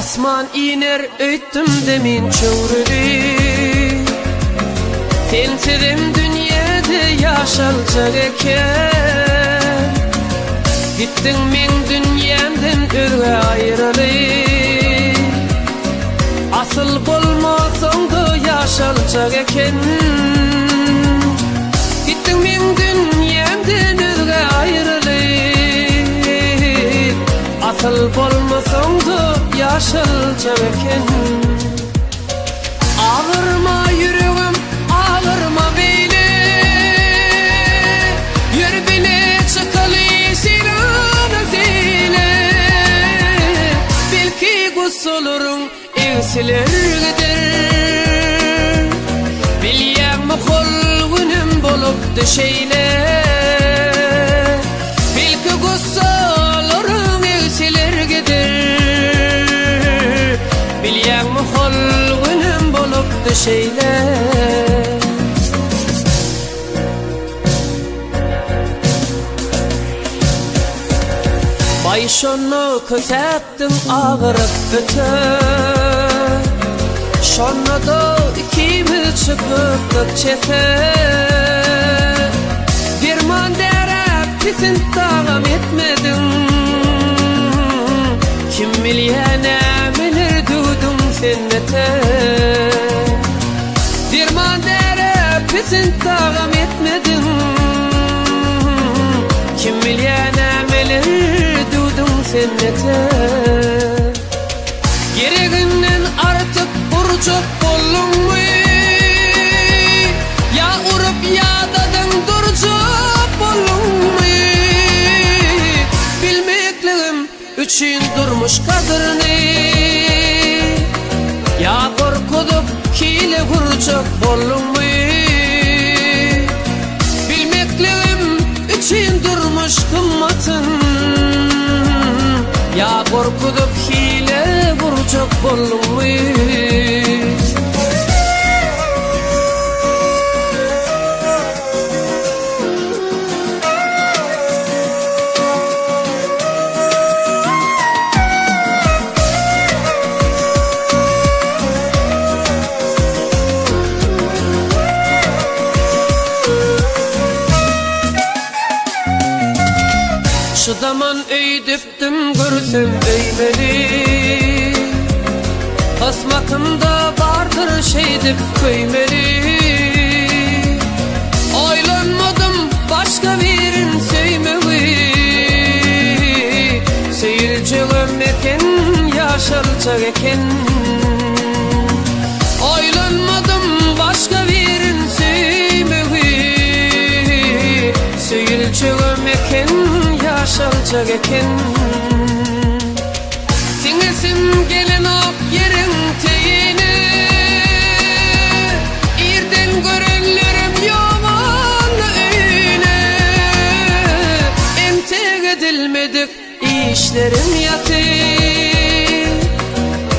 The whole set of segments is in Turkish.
Asman iner öttüm demin çöwreli. Sensiz dünyada yaşalacak eken. Gittin men dünyamdan ölge ayrılı. Asıl bolmasaň da yaşalacak eken. Gittin men dünyamdan ölge ayrılı. Asıl bolmasaň da yaşalacak eken. Ağırma yüreğim, ağırma beyle. Yer bile çıkalı silahına zile. Belki gusulurun evsiler gider. Bilýärmi hol günüm bolup düşeyle. Belki gusulurun evsiler gider. Bilýärmi hol günüm bolup düşeyle. Şonu kösetdim ağırıp öter. Şonu da ikimiz çıkıptık çete. Derman derep bizim tağam etmedim. Kim bilýär nämeler dudum sennete. Derman derep bizim tağam etmedim. Kim bilýär nämeler sennete. Gereginden artık urjak bolunmy. Ya urup ýadadan durjak bolunmy. Bilmekligim üçün durmuş kadyryny. Ya korkudup hile gurjak bolunmy. Bilmekligim üçün durmuş kımmatyn. Ya korkudup hile vuracak bolunmy. Şudaman öýdüpdim görsem öýmeli. Kasmatımda bardır şeydip köýmeli. Oylanmadım başka birin söýmeli. Söýüljegem eken, yaşalacak eken. Oylanmadım başka birin söýmeli. Söýüljegem eken, yaşalacak eken. Singesim gelin ok yerin teyini. İrden görenlerim yaman öyle. Entek edilmedik işlerim yatı.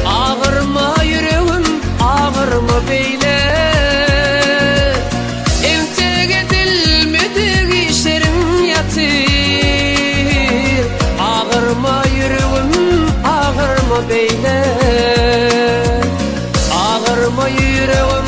Ağırma yüreğim, ağırma beyle. Entek edilmedik işlerim yatı. Ağırma yüreğim, ağırma beyle. Ağırma yüreğim,